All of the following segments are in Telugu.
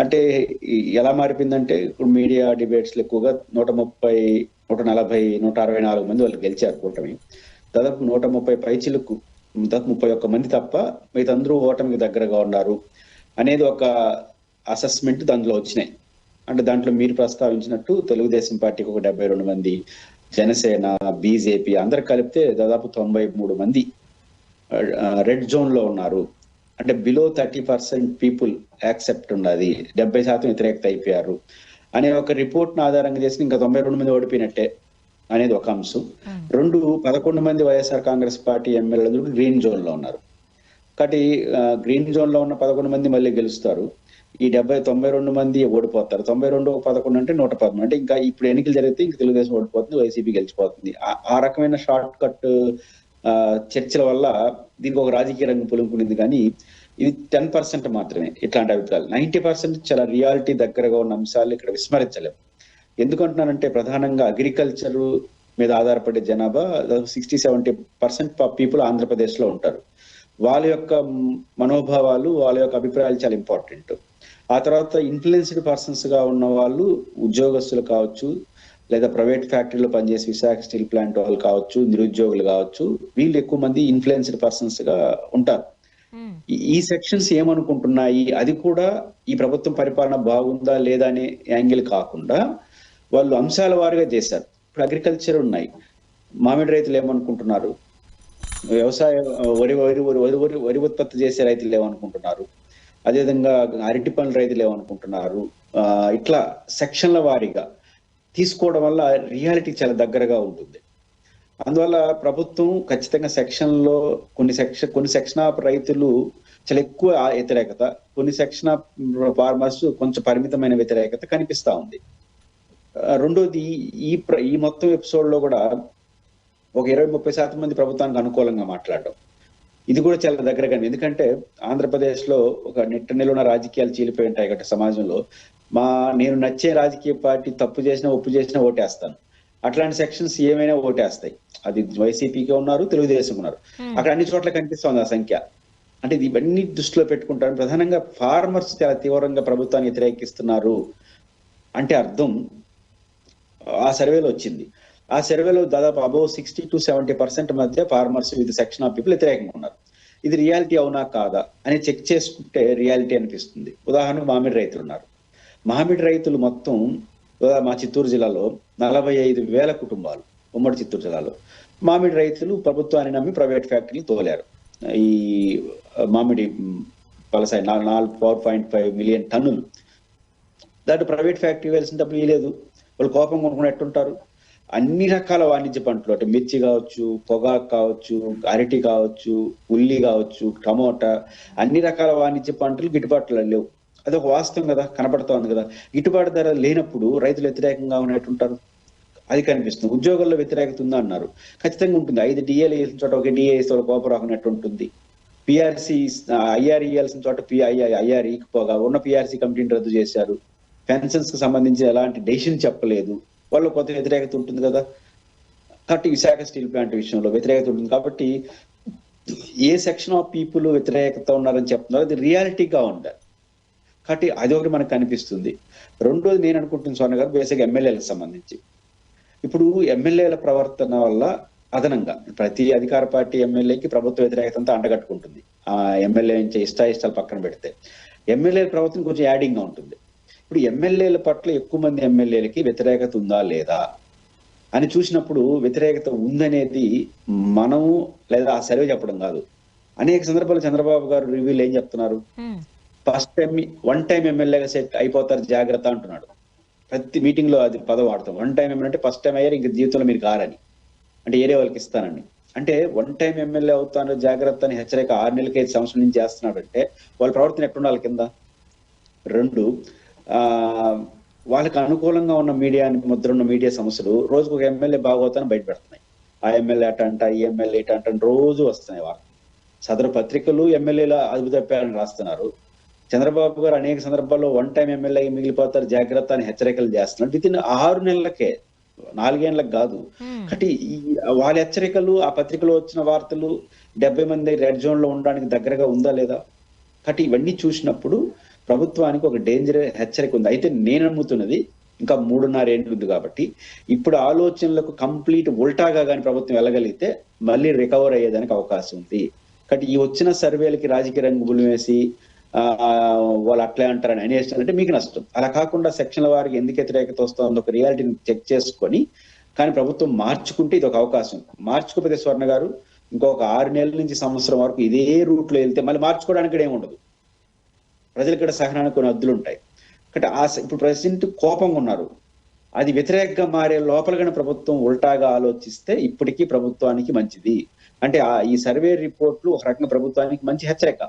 అంటే ఎలా మారిపోయిందంటే ఇప్పుడు మీడియా డిబేట్స్ ఎక్కువగా 130, 140, 164 మంది వాళ్ళు గెలిచారు కూటమి. దాదాపు 130 పైచిలకు దాదాపు 31 మంది తప్ప మిగతాందరూ ఓటమికి దగ్గరగా ఉన్నారు అనేది ఒక అసెస్మెంట్ దాంట్లో వచ్చినాయి. అంటే దాంట్లో మీరు ప్రస్తావించినట్టు తెలుగుదేశం పార్టీకి ఒక 72 మంది, జనసేన, బీజేపీ అందరు కలిపితే దాదాపు 93 మంది రెడ్ జోన్ లో ఉన్నారు. అంటే బిలో 30% పీపుల్ యాక్సెప్ట్ ఉన్నది, 70% వ్యతిరేకత అయిపోయారు అనే ఒక రిపోర్ట్ ఆధారంగా చేసి ఇంకా 92 మంది ఓడిపోయినట్టే అనేది ఒక అంశం. 11 మంది వైఎస్ఆర్ కాంగ్రెస్ పార్టీ ఎమ్మెల్యేలు గ్రీన్ జోన్ లో ఉన్నారు. కాబట్టి గ్రీన్ జోన్ లో ఉన్న 11 మంది మళ్ళీ గెలుస్తారు. ఈ 92 మంది ఓడిపోతారు. 92 11 అంటే 113. అంటే ఇంకా ఇప్పుడు ఎన్నికలు జరిగితే ఇంకా తెలుగుదేశం ఓడిపోతుంది, వైసీపీ గెలిచిపోతుంది. ఆ రకమైన షార్ట్ కట్ చర్చల వల్ల దీనికి ఒక రాజకీయ రంగం పులుముకునింది. కానీ ఇది 10% మాత్రమే ఇట్లాంటి అభిప్రాయాలు. 90% చాలా రియాలిటీ దగ్గరగా ఉన్న అంశాలు ఇక్కడ విస్మరించలేము. ఎందుకంటున్నానంటే ప్రధానంగా అగ్రికల్చర్ మీద ఆధారపడే జనాభా 60-70% పీపుల్ ఆంధ్రప్రదేశ్ లో ఉంటారు. వాళ్ళ యొక్క మనోభావాలు, వాళ్ళ యొక్క అభిప్రాయాలు చాలా ఇంపార్టెంట్. ఆ తర్వాత ఇన్ఫ్లుయెన్స్డ్ పర్సన్స్ గా ఉన్న వాళ్ళు ఉద్యోగస్తులు కావచ్చు, లేదా ప్రైవేట్ ఫ్యాక్టరీలో పనిచేసి విశాఖ స్టీల్ ప్లాంట్ వాళ్ళు కావచ్చు, నిరుద్యోగులు కావచ్చు, వీళ్ళు ఎక్కువ మంది ఇన్ఫ్లుయెన్స్డ్ పర్సన్స్ గా ఉంటారు. ఈ సెక్షన్స్ ఏమనుకుంటున్నాయి, అది కూడా ఈ ప్రభుత్వం పరిపాలన బాగుందా లేదా అనే యాంగిల్ కాకుండా వాళ్ళు అంశాల వారిగా చేశారు. ఇప్పుడు అగ్రికల్చర్ ఉన్నాయి, మామిడి రైతులు ఏమనుకుంటున్నారు, వ్యవసాయ వరి ఉత్పత్తి చేసే రైతులు ఏమనుకుంటున్నారు, అదేవిధంగా అరటి పండ్ల రైతులు ఏమనుకుంటున్నారు, ఇట్లా సెక్షన్ల వారీగా తీసుకోవడం వల్ల రియాలిటీ చాలా దగ్గరగా ఉంటుంది. అందువల్ల ప్రభుత్వం ఖచ్చితంగా సెక్షన్లో కొన్ని సెక్షన్ ఆఫ్ రైతులు చాలా ఎక్కువ వ్యతిరేకత, కొన్ని సెక్షన్ ఆఫ్ ఫార్మర్స్ కొంచెం పరిమితమైన వ్యతిరేకత కనిపిస్తా ఉంది. రెండోది ఈ మొత్తం ఎపిసోడ్ లో కూడా ఒక 20-30% మంది ప్రభుత్వానికి అనుకూలంగా మాట్లాడడం, ఇది కూడా చాలా దగ్గరగా. ఎందుకంటే ఆంధ్రప్రదేశ్ లో ఒక నిలువున రాజకీయాలు చీలిపోయి ఉంటాయి కాబట్టి సమాజంలో నేను నచ్చే రాజకీయ పార్టీ తప్పు చేసినా ఒప్పు చేసినా ఓటేస్తాను, అట్లాంటి సెక్షన్స్ ఏమైనా ఓటేస్తాయి. అది వైసీపీకి ఉన్నారు, తెలుగుదేశం ఉన్నారు, అక్కడ అన్ని చోట్ల కనిపిస్తుంది ఆ సంఖ్య. అంటే ఇవన్నీ దృష్టిలో పెట్టుకుంటారు. ప్రధానంగా ఫార్మర్స్ చాలా తీవ్రంగా ప్రభుత్వాన్ని వ్యతిరేకిస్తున్నారు అంటే అర్థం ఆ సర్వేలో వచ్చింది. ఆ సర్వేలో దాదాపు అబౌవ్ 60-70% మధ్య farmers with section of people వ్యతిరేకంగా ఉన్నారు. ఇది రియాలిటీ అవునా కాదా అని చెక్ చేసుకుంటే రియాలిటీ అనిపిస్తుంది. ఉదాహరణకు మామిడి రైతులు ఉన్నారు. మామిడి రైతులు మొత్తం మా చిత్తూరు జిల్లాలో 45,000 కుటుంబాలు, ఉమ్మడి చిత్తూరు జిల్లాలో మామిడి రైతులు ప్రభుత్వాన్ని నమ్మి ప్రైవేట్ ఫ్యాక్టరీలు తోలారు. ఈ మామిడి పలసాయి 4.5 మిలియన్ టన్నులు దాంట్లో ప్రైవేట్ ఫ్యాక్టరీ వేయాల్సినప్పుడు వేయలేదు. వాళ్ళు కోపం కొనుక్కుని ఎట్టుంటారు. అన్ని రకాల వాణిజ్య పంటలు, అంటే మిర్చి కావచ్చు, పొగాకు కావచ్చు, అరటి కావచ్చు, ఉల్లి కావచ్చు, టమోటా, అన్ని రకాల వాణిజ్య పంటలు గిట్టుబాట్లు లేవు. అది ఒక వాస్తవం కదా, కనపడుతోంది కదా. గిట్టుబాటు ధర లేనప్పుడు రైతులు వ్యతిరేకంగా ఉన్నట్టుంటారు, అది కనిపిస్తుంది. ఉద్యోగాల్లో వ్యతిరేకత ఉందా అన్నారు, ఖచ్చితంగా ఉంటుంది. 5 డిఏలు వేసిన చోట ఒక డిఏ వేస్తే కోపం రాకున్నట్టు ఉంటుంది. పిఆర్సీ ఐఆర్ ఇవ్వాల్సిన చోట ఐఆర్ ఈకపోగా ఉన్న పిఆర్సీ కమిటీని రద్దు చేశారు. పెన్షన్స్ కి సంబంధించి ఎలాంటి డెసిషన్ చెప్పలేదు, వాళ్ళు కొత్త వ్యతిరేకత ఉంటుంది కదా. కాబట్టి విశాఖ స్టీల్ ప్లాంట్ విషయంలో వ్యతిరేకత ఉంటుంది. కాబట్టి ఏ సెక్షన్ ఆఫ్ పీపుల్ వ్యతిరేకత ఉన్నారని చెప్తున్నారు, అది రియాలిటీగా ఉండాలి. కాబట్టి అది ఒకటి మనకు కనిపిస్తుంది. రెండోది నేను అనుకుంటున్న స్వర్ణ గారు, బేసిక్ ఎమ్మెల్యేలకు సంబంధించి ఇప్పుడు ఎమ్మెల్యేల ప్రవర్తన వల్ల అదనంగా ప్రతి అధికార పార్టీ ఎమ్మెల్యేకి ప్రభుత్వ వ్యతిరేకత అంతా అంటగట్టుకుంటుంది. ఆ ఎమ్మెల్యే ఇష్టాలు పక్కన పెడితే ఎమ్మెల్యేల ప్రవర్తన కొంచెం యాడింగ్ గా ఉంటుంది. ఇప్పుడు ఎమ్మెల్యేల పట్ల ఎక్కువ మంది ఎమ్మెల్యేలకి వ్యతిరేకత ఉందా లేదా అని చూసినప్పుడు వ్యతిరేకత ఉందనేది మనము లేదా ఆ సర్వే చెప్పడం కాదు. అనేక సందర్భాలు చంద్రబాబు గారు రివ్యూలు ఏం చెప్తున్నారు, ఫస్ట్ టైం వన్ టైం ఎమ్మెల్యేగా సెట్ అయిపోతారు జాగ్రత్త అంటున్నాడు. ప్రతి మీటింగ్ లో అది పదం వాడతాం. వన్ టైం ఎమ్మెల్యే అంటే ఫస్ట్ టైం అయ్యారు, ఇంక జీవితంలో మీరు కారని, అంటే ఏరే వాళ్ళకి ఇస్తానని. అంటే వన్ టైం ఎమ్మెల్యే అవుతాను జాగ్రత్త అని హెచ్చరిక 6 నెలలకి 5 సంవత్సరాల నుంచి చేస్తున్నాడు అంటే వాళ్ళ ప్రవర్తన ఎట్టుండాలి కింద. రెండు, వాళ్ళకి అనుకూలంగా ఉన్న మీడియానికి ముద్ర ఉన్న మీడియా సంస్థలు రోజుకు ఒక ఎమ్మెల్యే బాగోతాను బయట పెడుతున్నాయి. ఆ ఎమ్మెల్యే అట అంట, ఈ ఎమ్మెల్యే ఇట అంట రోజు వస్తున్నాయి వార్త. సదరు పత్రికలు ఎమ్మెల్యేల అదుపు తప్పారని రాస్తున్నారు. చంద్రబాబు గారు అనేక సందర్భాల్లో వన్ టైం ఎమ్మెల్యే మిగిలిపోతారు జాగ్రత్త అని హెచ్చరికలు చేస్తున్నారు. వితిన్ 6 నెలలకే, 4 ఏళ్ళకి కాదు. కాబట్టి వాళ్ళ హెచ్చరికలు, ఆ పత్రికలో వచ్చిన వార్తలు 70 మంది రెడ్ జోన్ లో ఉండడానికి దగ్గరగా ఉందా లేదా. కాబట్టి ఇవన్నీ చూసినప్పుడు ప్రభుత్వానికి ఒక డేంజర్ హెచ్చరిక ఉంది. అయితే నేను నమ్ముతున్నది ఇంకా 3.5 ఏళ్ళు ఉంది కాబట్టి ఇప్పుడు ఆలోచనలకు కంప్లీట్ ఉల్టాగా కానీ ప్రభుత్వం వెళ్ళగలిగితే మళ్ళీ రికవర్ అయ్యేదానికి అవకాశం ఉంది. కాబట్టి ఈ వచ్చిన సర్వేలకి రాజకీయ రంగులు వేసి వాళ్ళు అట్లే అంటారని అనేస్తారంటే మీకు నష్టం. అలా కాకుండా సెక్షన్ల వారికి ఎందుకు వ్యతిరేకత వస్తుందో ఒక రియాలిటీని చెక్ చేసుకొని కానీ ప్రభుత్వం మార్చుకుంటే ఇది ఒక అవకాశం. మార్చుకోకపోతే స్వర్ణ గారు ఇంకొక 6 నెలల నుంచి సంవత్సరం వరకు ఇదే రూట్ లో వెళ్తే మళ్ళీ మార్చుకోవడానికి ఏమి ఉండదు. ప్రజలు ఇక్కడ సహనానికి కొన్ని అద్దులు ఉంటాయి. కాబట్టి ఇప్పుడు ప్రెసిడెంట్ కోపంగా ఉన్నారు, అది వ్యతిరేకంగా మారే లోపలగానే ప్రభుత్వం ఉల్టాగా ఆలోచిస్తే ఇప్పటికీ ప్రభుత్వానికి మంచిది. అంటే ఈ సర్వే రిపోర్ట్లు ఒక రకంగా ప్రభుత్వానికి మంచి హెచ్చరిక.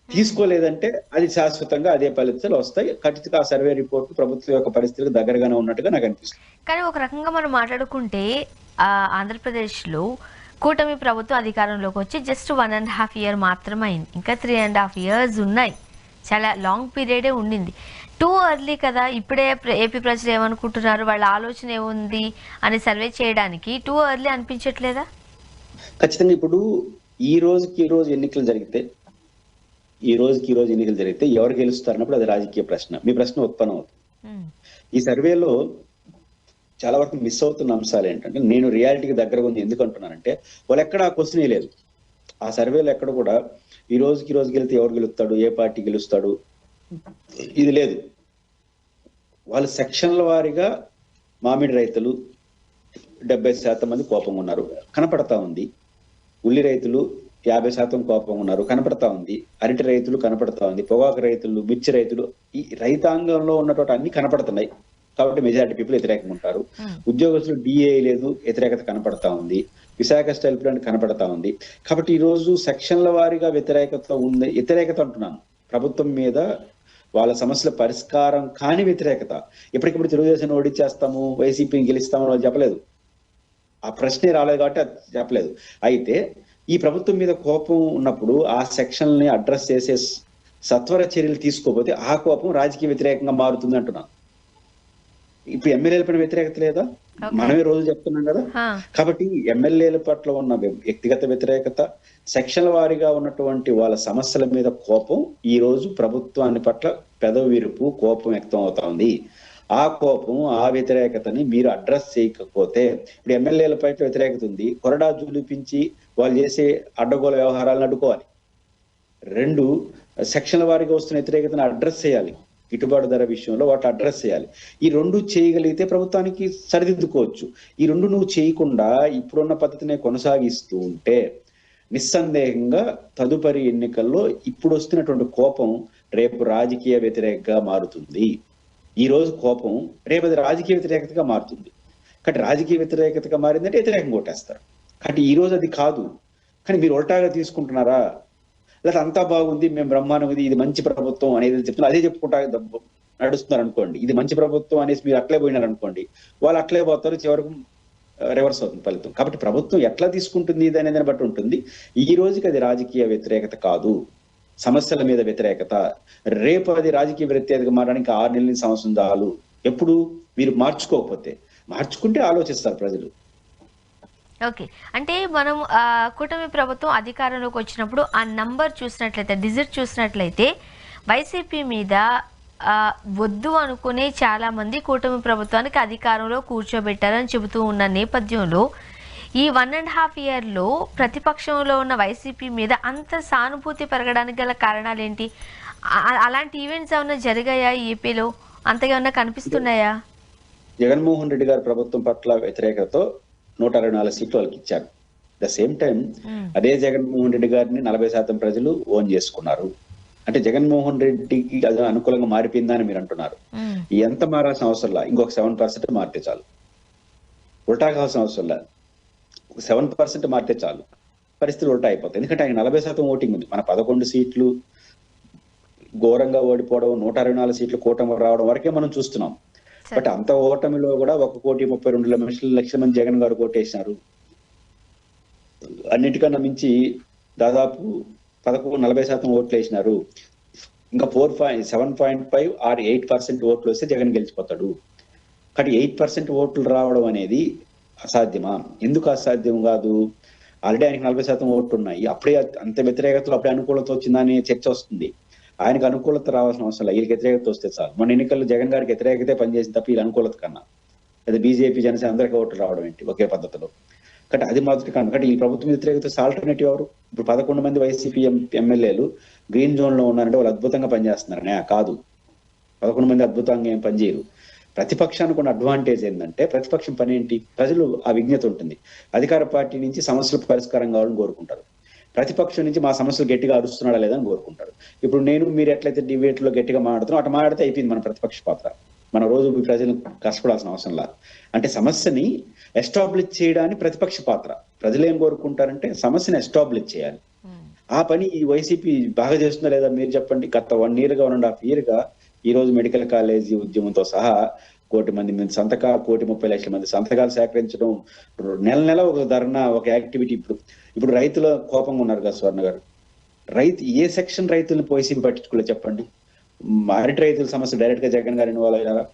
తీసుకోలేదంటే అది శాశ్వతంగా అదే ఫలితాలు వస్తాయి. ఖచ్చితంగా ఆ సర్వే రిపోర్ట్ ప్రభుత్వం యొక్క పరిస్థితులకు దగ్గరగానే ఉన్నట్టుగా నాకు అనిపిస్తుంది. కానీ ఒక రకంగా మనం మాట్లాడుకుంటే ఆంధ్రప్రదేశ్లో కూటమి ప్రభుత్వం అధికారంలోకి వచ్చి జస్ట్ 1.5 year మాత్రమే అయింది. ఇంకా 3.5 years ఉన్నాయి. చాలా లాంగ్ పీరియడే ఉండింది. టూ ఎర్లీ కదా. ఇప్పుడే ఏపీ ప్రజలు ఏమనుకుంటున్నారు, వాళ్ళ ఆలోచన ఏముంది అని సర్వే చేయడానికి టూ ఎర్లీ అనిపించట్లేదా? ఖచ్చితంగా ఇప్పుడు ఈ రోజు ఎన్నికలు జరిగితే ఎవరు గెలుస్తారన్నప్పుడు అది రాజకీయ ప్రశ్న. మీ ప్రశ్న ఉత్పన్నం అవుతుంది. ఈ సర్వేలో చాలా వరకు మిస్ అవుతున్న అంశాలు ఏంటంటే, నేను రియాలిటీకి దగ్గరగా ఉంది ఎందుకు అంటున్నానంటే, వాళ్ళు ఎక్కడ ఆ క్వశ్చన్ లేదు. ఆ సర్వేలో ఎక్కడ కూడా ఈ రోజుకి గెలితే ఎవరు గెలుస్తాడు, ఏ పార్టీ గెలుస్తాడు, ఇది లేదు. వాళ్ళు సెక్షన్ల వారీగా మామిడి రైతులు 70% మంది కోపంగా ఉన్నారు, కనపడతా ఉంది. ఉల్లి రైతులు 50% కోపంగా ఉన్నారు, కనపడతా ఉంది. అరటి రైతులు కనపడతా ఉంది, పొగాకు రైతులు, మిర్చి రైతులు, ఈ రైతాంగంలో ఉన్నటువంటి అన్ని కనపడుతున్నాయి. కాబట్టి మెజారిటీ పీపుల్ వ్యతిరేకంగా ఉంటారు. ఉద్యోగస్తులు డిఏ లేదు, వ్యతిరేకత కనపడతా ఉంది. విశాఖ స్టీల్ ప్లాంట్ కనపడతా ఉంది. కాబట్టి ఈ రోజు సెక్షన్ల వారీగా వ్యతిరేకత అంటున్నాను ప్రభుత్వం మీద. వాళ్ళ సమస్యల పరిష్కారం కాని వ్యతిరేకత. ఎప్పటికప్పుడు తెలుగుదేశం ఓడిచ్చేస్తాము, వైసీపీని గెలుస్తామని వాళ్ళు చెప్పలేదు. ఆ ప్రశ్నే రాలేదు కాబట్టి అది చెప్పలేదు. అయితే ఈ ప్రభుత్వం మీద కోపం ఉన్నప్పుడు ఆ సెక్షన్లని అడ్రస్ చేసే సత్వర చర్యలు తీసుకోకపోతే ఆ కోపం రాజకీయ వ్యతిరేకంగా మారుతుంది అంటున్నాను. ఇప్పుడు ఎమ్మెల్యేల పైన వ్యతిరేకత లేదా? మనమే రోజు చెప్తున్నాం కదా. కాబట్టి ఎమ్మెల్యేల పట్ల ఉన్న వ్యక్తిగత వ్యతిరేకత, సెక్షన్ల వారీగా ఉన్నటువంటి వాళ్ళ సమస్యల మీద కోపం ఈ రోజు ప్రభుత్వాన్ని పట్ల పెదవిరుపు కోపం వ్యక్తం అవుతా ఉంది. ఆ కోపం, ఆ వ్యతిరేకతని మీరు అడ్రస్ చేయకపోతే, ఇప్పుడు ఎమ్మెల్యేల పట్ల వ్యతిరేకత ఉంది, కొరడా జూలిపించి వాళ్ళు చేసే అడ్డగోల వ్యవహారాలను అడ్డుకోవాలి. 2, సెక్షన్ల వారీగా వస్తున్న వ్యతిరేకతను అడ్రస్ చేయాలి. గిట్టుబాటు ధర విషయంలో వాటిని అడ్రస్ చేయాలి. ఈ 2 చేయగలిగితే ప్రభుత్వానికి సరిదిద్దుకోవచ్చు. ఈ 2 నువ్వు చేయకుండా ఇప్పుడున్న పద్ధతినే కొనసాగిస్తూ ఉంటే నిస్సందేహంగా తదుపరి ఎన్నికల్లో ఇప్పుడు వస్తున్నటువంటి కోపం రేపు రాజకీయ వ్యతిరేకంగా మారుతుంది. ఈ రోజు కోపం రేపు అది రాజకీయ వ్యతిరేకతగా మారుతుంది. కాబట్టి రాజకీయ వ్యతిరేకతగా మారిందంటే వ్యతిరేకంగా కొట్టేస్తారు. కాబట్టి ఈ రోజు అది కాదు. కానీ మీరు ఉల్టాగా తీసుకుంటున్నారా? లేదా అంతా బాగుంది, మేము బ్రహ్మాండం, ఇది మంచి ప్రభుత్వం అనేది చెప్తున్నారు, అదే చెప్పుకుంటా నడుస్తున్నారు అనుకోండి. ఇది మంచి ప్రభుత్వం అనేసి మీరు అట్లే పోయినారు అనుకోండి, వాళ్ళు అట్లే పోతారు, చివరకు రివర్స్ అవుతుంది ఫలితం. కాబట్టి ప్రభుత్వం ఎట్లా తీసుకుంటుంది ఇది అనేది బట్టి ఉంటుంది. ఈ రోజుకి అది రాజకీయ వ్యతిరేకత కాదు, సమస్యల మీద వ్యతిరేకత. రేపు అది రాజకీయ వ్యతిరేకత మారడానికి 6 నెలల నుంచి సంవత్సరం చాలు. ఎప్పుడు మీరు మార్చుకుంటే ఆలోచిస్తారు ప్రజలు. ఓకే, అంటే మనం కూటమి ప్రభుత్వం అధికారంలోకి వచ్చినప్పుడు ఆ నంబర్ చూసినట్లయితే, డిజిట్ చూసినట్లయితే వైసీపీ మీద వద్దు అనుకునే చాలామంది కూటమి ప్రభుత్వానికి అధికారంలో కూర్చోబెట్టారని చెబుతూ ఉన్న నేపథ్యంలో ఈ 1.5 yearలో ప్రతిపక్షంలో ఉన్న వైసీపీ మీద అంత సానుభూతి పెరగడానికి గల కారణాలు ఏంటి? అలాంటి ఈవెంట్స్ ఏమైనా జరిగాయా ఏపీలో? అంతగా ఏమన్నా కనిపిస్తున్నాయా? జగన్మోహన్ రెడ్డి గారి ప్రభుత్వం పట్ల వ్యతిరేకతతో 124 సీట్లు వాళ్ళకి ఇచ్చారు. ద సేమ్ టైం అదే జగన్మోహన్ రెడ్డి గారిని 40% ప్రజలు ఓన్ చేసుకున్నారు. అంటే జగన్మోహన్ రెడ్డికి అది అనుకూలంగా మారిపోయిందని మీరు అంటున్నారు. ఎంత మారాల్సిన అవసరంలా, ఇంకొక 7% మారితే చాలు. ఉల్టా కావాల్సిన అవసరంలా, 7% మారితే చాలు, పరిస్థితులు ఉల్టా అయిపోతాయి. ఎందుకంటే ఆయన 40% ఓటింగ్ ఉంది. మన 11 సీట్లు ఘోరంగా ఓడిపోవడం, 124 సీట్లు కూటమి రావడం వరకే మనం చూస్తున్నాం. బట్ అంత ఓటమిలో కూడా 1,32,00,000 మంది జగన్ గారు ఓటేసినారు. అన్నిటికన్నా మించి దాదాపు 40% ఓట్లు వేసినారు. ఇంకా 7.5 or 8% ఓట్లు వస్తే జగన్ గెలిచిపోతాడు. కానీ 8% ఓట్లు రావడం అనేది అసాధ్యమా? ఎందుకు అసాధ్యం కాదు? ఆల్రెడీ ఆయనకి 40% ఓట్లు ఉన్నాయి. అప్పుడే అంత వ్యతిరేకతలు అప్పుడే అనుకూలత వచ్చిందని చర్చ వస్తుంది. ఆయనకు అనుకూలత రావాల్సిన అవసరం లేదు, వీళ్ళకి వ్యతిరేకత వస్తే చాలు. మన ఎన్నికల్లో జగన్ గారికి వ్యతిరేకతే పనిచేసింది తప్ప వీళ్ళ అనుకూలత కన్నా. అది బీజేపీ జనసేన అందరికీ ఓట్లు రావడం ఏంటి ఒకే పద్ధతిలో. కాబట్టి అది మొదటి కన్నా. కాబట్టి ఈ ప్రభుత్వం వ్యతిరేకత ఆల్టర్నేటివ్ ఎవరు? ఇప్పుడు 11 మంది వైసీపీ ఎమ్మెల్యేలు గ్రీన్ జోన్ లో ఉన్నారంటే వాళ్ళు అద్భుతంగా పనిచేస్తున్నారనే కాదు. 11 మంది అద్భుతంగా ఏం పనిచేయరు. ప్రతిపక్షానికి ఉన్న అడ్వాంటేజ్ ఏంటంటే ప్రతిపక్షం పని ఏంటి? ప్రజలు ఆ విజ్ఞత ఉంటుంది. అధికార పార్టీ నుంచి సమస్యలకు పరిష్కారం కావాలని కోరుకుంటారు, ప్రతిపక్షం నుంచి మా సమస్యలు గట్టిగా అరుస్తున్నాడా లేదని కోరుకుంటారు. ఇప్పుడు నేను మీరు ఎట్లయితే డిబేట్ లో గట్టిగా మాట్లాడుతున్నాం అటు మాట్లాడితే అయిపోయింది మన ప్రతిపక్ష పాత్ర. మన రోజు ప్రజలు కష్టపడాల్సిన అవసరం లేదు. అంటే సమస్యని ఎస్టాబ్లిష్ చేయడానికి ప్రతిపక్ష పాత్ర. ప్రజలు ఏం కోరుకుంటారంటే సమస్యని ఎస్టాబ్లిష్ చేయాలి. ఆ పని ఈ వైసీపీ బాగా చేస్తుందా లేదా మీరు చెప్పండి. గత 1 year గా 1.5 year గా ఈ రోజు మెడికల్ కాలేజీ ఉద్యమంతో సహా 1 కోటి మంది సంతకాలు, 1,30,00,000 మంది సంతకాలు సేకరించడం, నెల ఒక ధర్నా, ఒక యాక్టివిటీ. ఇప్పుడు రైతుల కోపంగా ఉన్నారు కదా స్వర్ణ గారు. ఏ సెక్షన్ రైతులను వైసీపీ పట్టించుకోలేదు చెప్పండి? అరటి రైతుల సమస్య డైరెక్ట్ గా జగన్ గారు ఇన్వాల్వ్ అయ్యారా?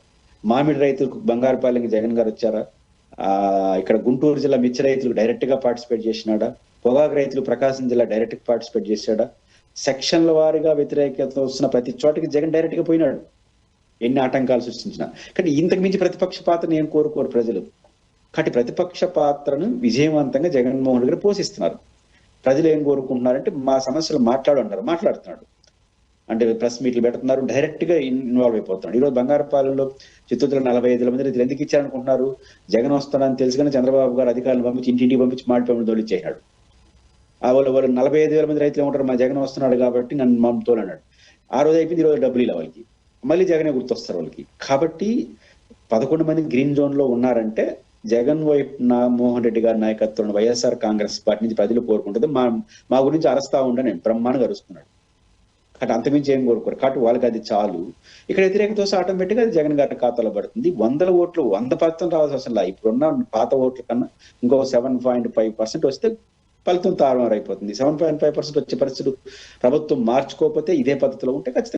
మామిడి రైతులకు బంగారుపాలెంకి జగన్ గారు వచ్చారా? ఇక్కడ గుంటూరు జిల్లా మిర్చి రైతులకు డైరెక్ట్ గా పార్టిసిపేట్ చేసినాడా? పొగాకు రైతులు ప్రకాశం జిల్లా డైరెక్ట్ గా పార్టిసిపేట్ చేశాడా? సెక్షన్ల వారిగా వ్యతిరేకత వస్తున్న ప్రతి చోటకి జగన్ డైరెక్ట్ గా పోయినాడు, ఎన్ని ఆటంకాలు సృష్టించినా. కానీ ఇంతకు మించి ప్రతిపక్ష పాత్రను ఏం కోరుకోరు ప్రజలు. కాబట్టి ప్రతిపక్ష పాత్రను విజయవంతంగా జగన్మోహన్ రెడ్డి గారు పోషిస్తున్నారు. ప్రజలు ఏం కోరుకుంటున్నారంటే మా సమస్యలు మాట్లాడుతున్నాడు. అంటే ప్రెస్ మీట్లు పెడుతున్నారు, డైరెక్ట్ గా ఇన్వాల్వ్ అయిపోతున్నాడు. ఈరోజు బంగారపాలెంలో చిత్తూరులో 45 మంది రైతులు ఎందుకు ఇచ్చారనుకుంటున్నారు? జగన్ వస్తాడని తెలుసు కానీ చంద్రబాబు గారు అధికారులను పంపించి ఇంటింటికి పంపించి మాడిపోయి తోలిచ్చేసాడు. వాళ్ళు 45,000 మంది రైతులు ఏమంటారు? మా జగన్ వస్తున్నాడు కాబట్టి నన్ను మమ్మతోలు అన్నాడు. ఆ రోజు అయిపోయింది, ఈ రోజు డబ్బులు ఇలా వాళ్ళకి మళ్ళీ జగనే గుర్తొస్తారు వాళ్ళకి. కాబట్టి 11 మంది గ్రీన్ జోన్ లో ఉన్నారంటే జగన్ వైపు మోహన్ రెడ్డి గారి నాయకత్వంలో వైఎస్ఆర్ కాంగ్రెస్ పార్టీ నుంచి ప్రజలు కోరుకుంటుంది మా గురించి అరస్తా ఉండని బ్రహ్మాండంగా అరుస్తున్నాడు. కాబట్టి అంతమించి ఏం కోరుకోరు. కాబట్టి వాళ్ళకి అది చాలు. ఇక్కడ వ్యతిరేకత వస్తే ఆటోమేటిక్గా అది జగన్ గారి ఖాతాలో పడుతుంది. 100 ఓట్లు 100% రావాల్సిన అవసరం లేదు. ఇప్పుడున్న పాత ఓట్ల కన్నా ఇంకో 7.5% వస్తే ఫలితం తారుమారు అయిపోతుంది. 7.5% వచ్చే పరిస్థితులు ప్రభుత్వం మార్చుకోకపోతే ఇదే పద్ధతిలో ఉంటే ఖచ్చితంగా